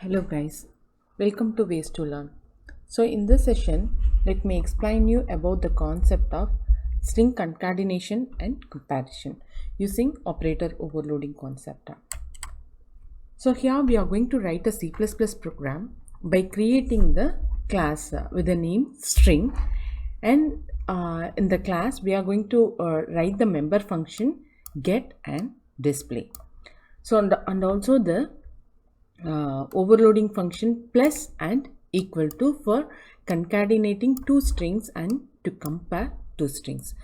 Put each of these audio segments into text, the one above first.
Hello guys, welcome to Ways to Learn. So in this session, let me explain you about the concept of string concatenation and comparison using operator overloading concept. So here we are going to write a C++ program by creating the class with the name string, and in the class we are going to write the member function get and display. So and also the overloading function plus and equal to for concatenating two strings and to compare two strings.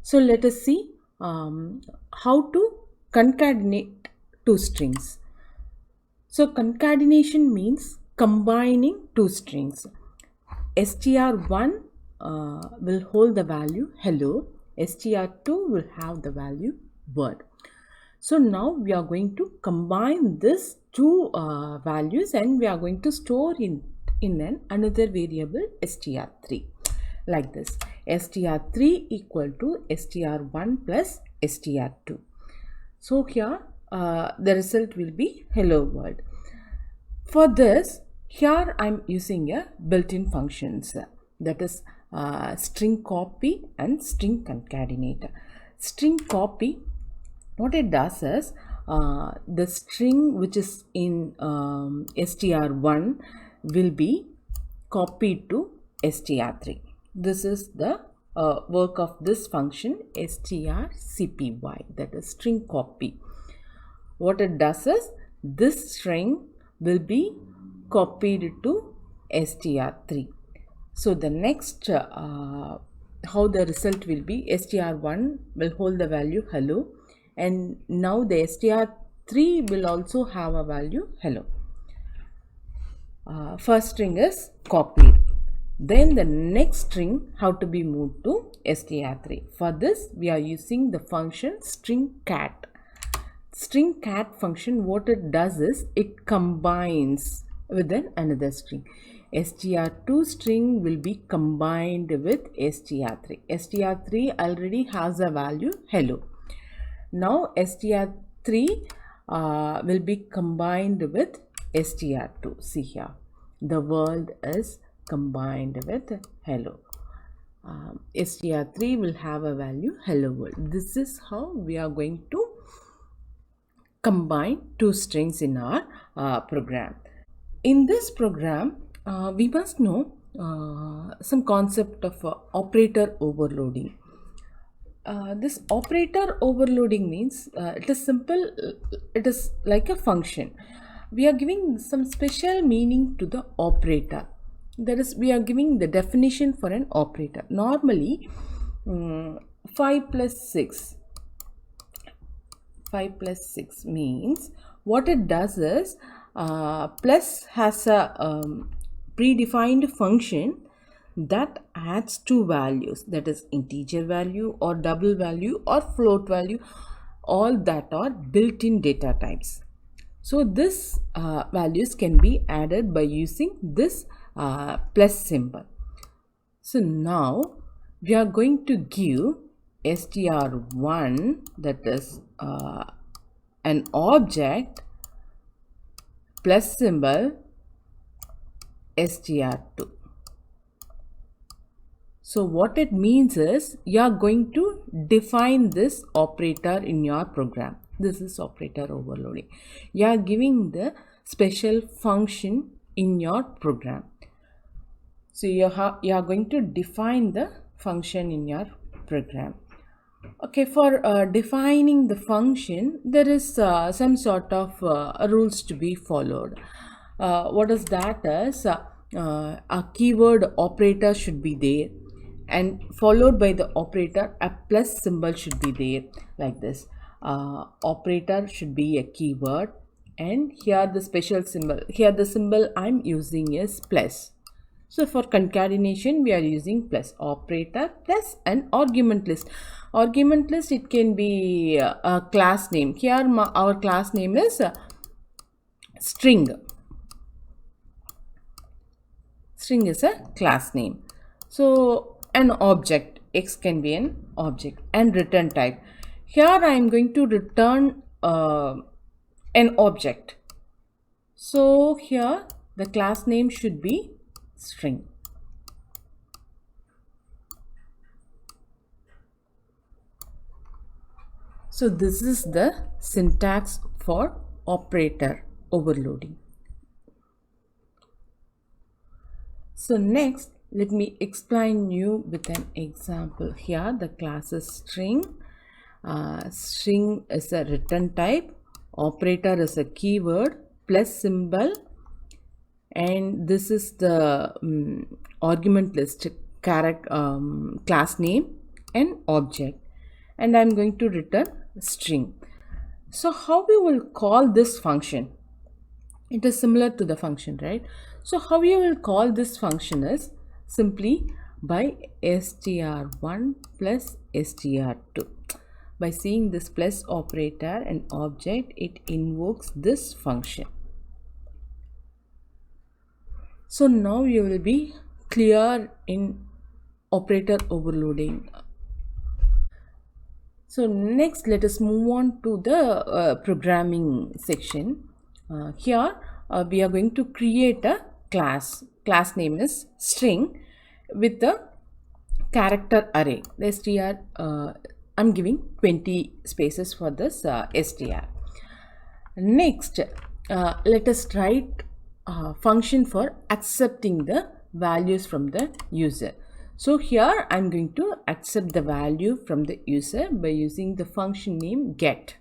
So let us see how to concatenate two strings. So concatenation means combining two strings. str1 will hold the value hello, str2 will have the value word. So now we are going to combine these two values and we are going to store in another variable str3 like this. str3 equal to str1 plus str2. So here the result will be hello world. For this, here I am using a built-in functions, that is string copy and string concatenate. String copy, what it does is the string which is in str1 will be copied to str3. This is the work of this function strcpy, that is string copy. What it does is this string will be copied to str3. So the next how the result will be, str1 will hold the value hello, and now the str3 will also have a value hello. First string is copied. Then the next string have to be moved to str3. For this we are using the function string cat. String cat function, what it does is it combines with another string. str2 string will be combined with str3. str3 already has a value hello. Now str3 will be combined with str2. See here, the world is combined with hello. str3 will have a value hello world. This is how we are going to combine two strings in our program. In this program, we must know some concept of operator overloading. This operator overloading means it is simple, it is like a function. We are giving some special meaning to the operator. That is, we are giving the definition for an operator. Normally 5 plus 6 means what it does is plus has a predefined function that adds two values, that is integer value or double value or float value, all that are built-in data types. So this values can be added by using this plus symbol. So now we are going to give str1, that is an object, plus symbol str2. So what it means is you are going to define this operator in your program. This is operator overloading. You are giving the special function in your program. So you are going to define the function in your program. Okay, for defining the function, there is some sort of rules to be followed. What is that is a keyword operator should be there, and followed by the operator a plus symbol should be there like this. Operator should be a keyword, and here the special symbol, here the symbol I'm using is plus. So for concatenation we are using plus, operator plus an argument list. Argument list, it can be a class name. Here our class name is string. String is a class name. So an object, x can be an object, and return type. Here I am going to return an object. So here the class name should be string. So this is the syntax for operator overloading. So next, let me explain you with an example. Here the class is string. String is a return type. Operator is a keyword plus symbol. And this is the argument list, class name and object. And I'm going to return string. So how we will call this function? It is similar to the function, right? So how you will call this function is simply by str1 plus str2. By seeing this plus operator and object, it invokes this function. So now you will be clear in operator overloading. So next, let us move on to the programming section. Here we are going to create a class. Class name is string with the character array. The str, I'm giving 20 spaces for this str. Next, let us write a function for accepting the values from the user. So here I'm going to accept the value from the user by using the function name get.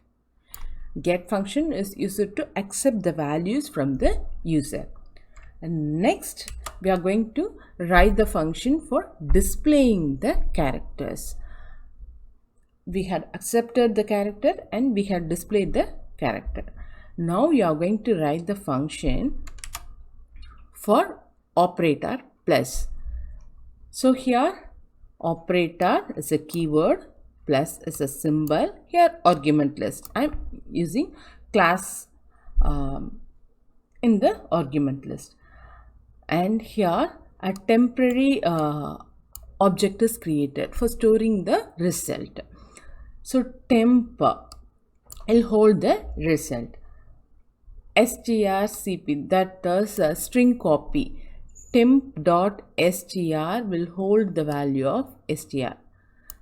Get function is used to accept the values from the user. And next we are going to write the function for displaying the characters. We had accepted the character and we had displayed the character. Now we are going to write the function for operator plus. So here operator is a keyword, plus is a symbol, here argument list. I'm using class in the argument list, and here a temporary object is created for storing the result. So temp will hold the result. strcp, that is a string copy. temp.str will hold the value of str.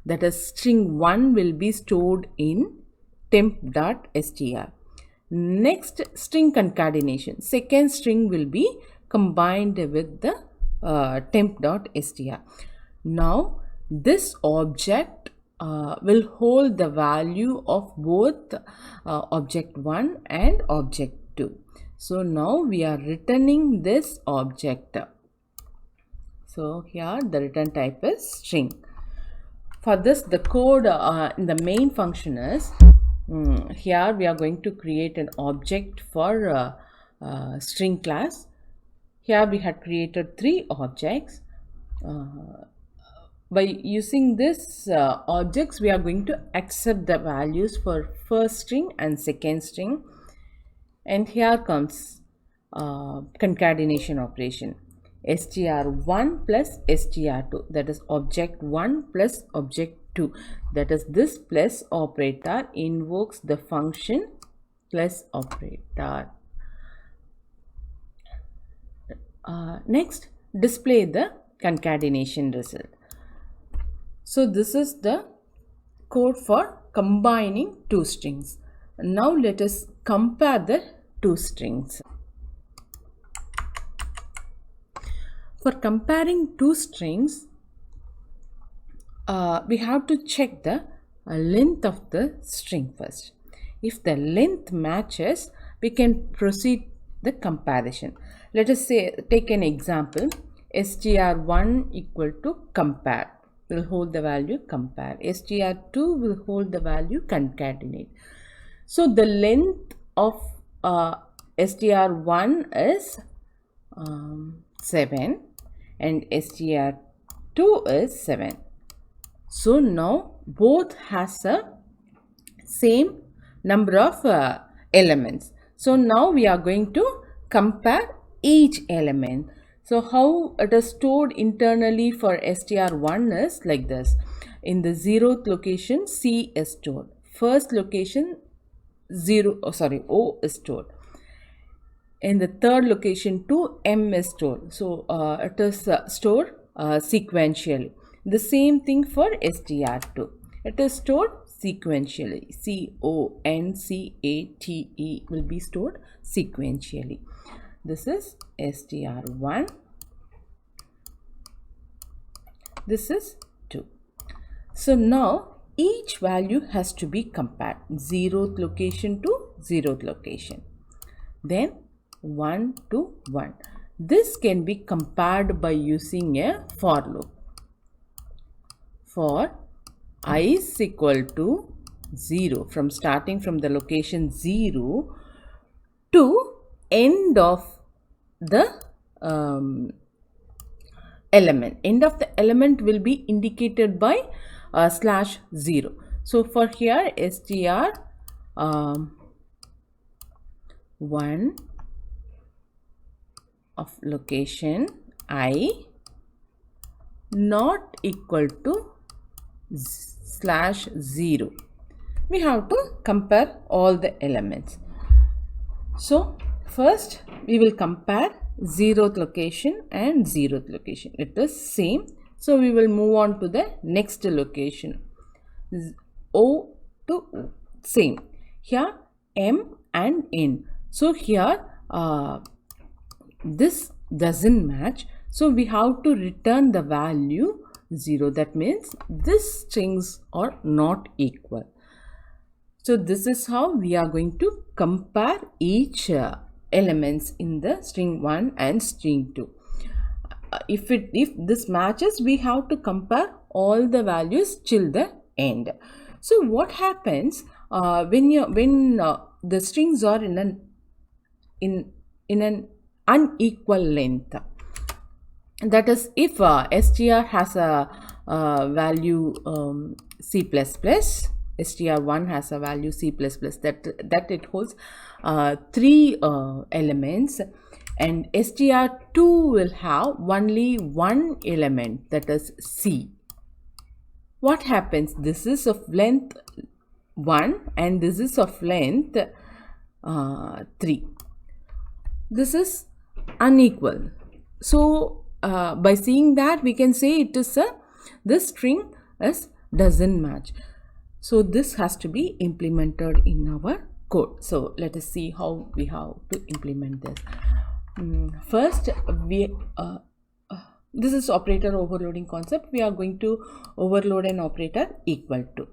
That is string 1 will be stored in temp.str. Next, string concatenation. Second string will be combined with the temp.str. Now, this object will hold the value of both object 1 and object 2. So now we are returning this object. So here the return type is string. For this, the code in the main function is here we are going to create an object for string class. Here we had created 3 objects. By using this objects, we are going to accept the values for first string and second string. And here comes concatenation operation. str1 plus str2, that is object 1 plus object 2. That is this plus operator invokes the function plus operator. Next, display the concatenation result. So this is the code for combining 2 strings. Now let us compare the 2 strings. For comparing 2 strings, we have to check the length of the string first. If the length matches, we can proceed the comparison. Let us say, take an example, str1 equal to compare will hold the value compare, str2 will hold the value concatenate. So the length of str1 is 7 and str2 is 7. So now both has a same number of elements. So now we are going to compare each element. So how it is stored internally for str1 is like this. In the 0th location, C is stored. First location, O is stored. in the third location 2, M is stored. So it is stored sequentially. The same thing for str2. It is stored sequentially. Concate will be stored sequentially. This is str1. This is 2. So now each value has to be compared, 0th location to 0th location. Then 1 to 1. This can be compared by using a for loop. For I is equal to 0, from starting from the location 0 to end of the element. End of the element will be indicated by /0. So for here str 1 of location I not equal to /0. We have to compare all the elements. So first we will compare 0th location and 0th location. It is same. So we will move on to the next location. O to O. Same. Here M and N. So here this doesn't match. So we have to return the value 0. That means these strings are not equal. So this is how we are going to compare each elements in the string 1 and string 2. If this matches, we have to compare all the values till the end. So what happens when the strings are in an unequal length? That is, if str has a value C++, str1 has a value C++, that it holds 3 elements, and str2 will have only one element, that is C. What happens? This is of length 1 and this is of length 3. This is unequal. So by seeing that, we can say it is this string doesn't match. So this has to be implemented in our code. So let us see how we have to implement this. First, this is operator overloading concept. We are going to overload an operator equal to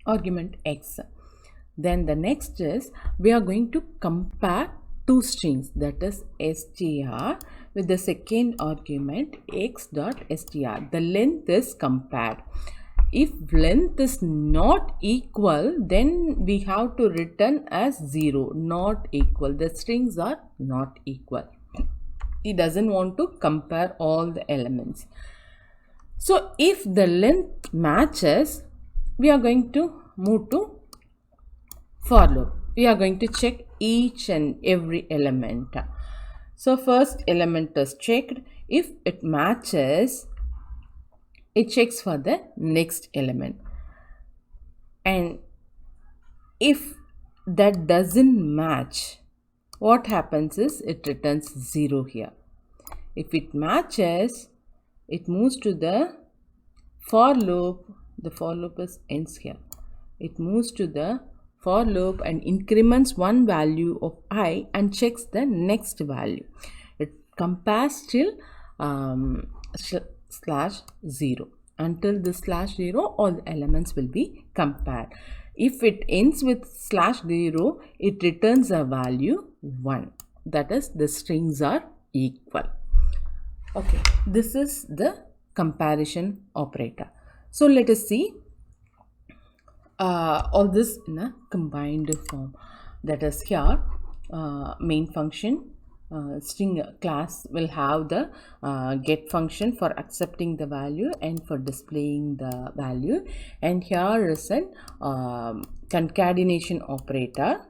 argument x. Then the next is we are going to compare two strings, that is str with the second argument x.str. The length is compared. If length is not equal, then we have to return as 0, not equal. The strings are not equal. It doesn't want to compare all the elements. So if the length matches, we are going to move to for loop. We are going to check each and every element. So first element is checked. If it matches, it checks for the next element. And if that doesn't match, what happens is it returns 0 here. If it matches, it moves to the for loop. The for loop ends here. It moves to the for loop and increments one value of I and checks the next value. It compares till /0. Until this /0, all the elements will be compared. If it ends with /0, it returns a value 1. That is, the strings are equal. Okay, this is the comparison operator. So let us see all this in a combined form. That is, here main function string class will have the get function for accepting the value and for displaying the value, and here is an concatenation operator.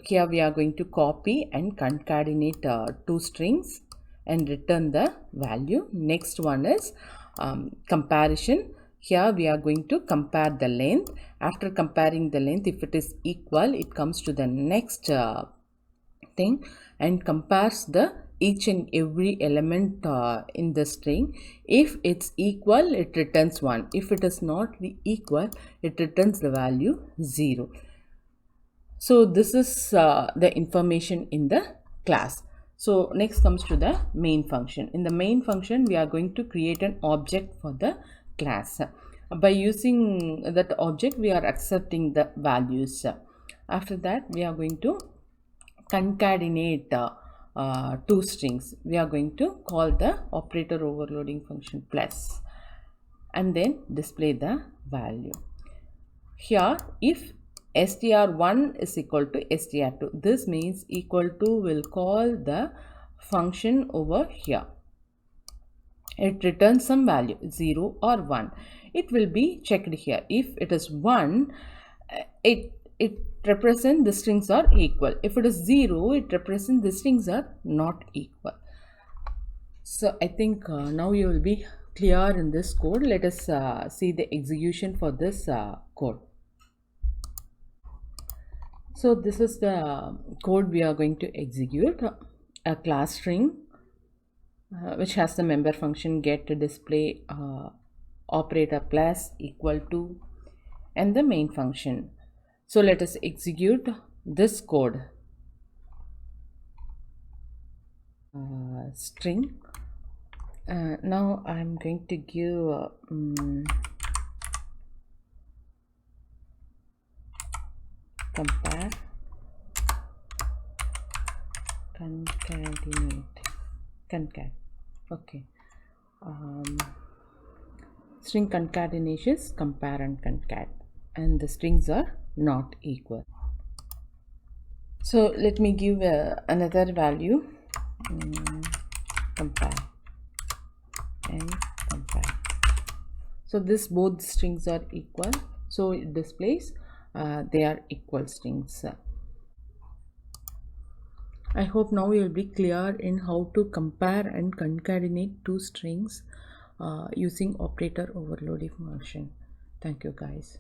Here we are going to copy and concatenate two strings and return the value. Next one is comparison. Here we are going to compare the length. After comparing the length, if it is equal, it comes to the next thing and compares the each and every element in the string. If it's equal, it returns 1. If it is not equal, it returns the value 0. So this is the information in the class. So next comes to the main function. In the main function, we are going to create an object for the class. By using that object, we are accepting the values. After that, we are going to concatenate two strings. We are going to call the operator overloading function plus and then display the value. Here, if str1 is equal to str2, this means equal to will call the function over here. It returns some value 0 or 1. It will be checked here. If it is 1, it represents the strings are equal. If it is 0, it represents the strings are not equal. So I think now you will be clear in this code. Let us see the execution for this code. So this is the code we are going to execute. A class string which has the member function get to display operator plus equal to and the main function. So let us execute this code. String. Now I'm going to give compare, concat. Okay. String concatenation is compare and concat, and the strings are not equal. So let me give another value, compare and compare. So this both strings are equal, so it displays they are equal strings. I hope now you will be clear in how to compare and concatenate two strings using operator overloading function. Thank you guys.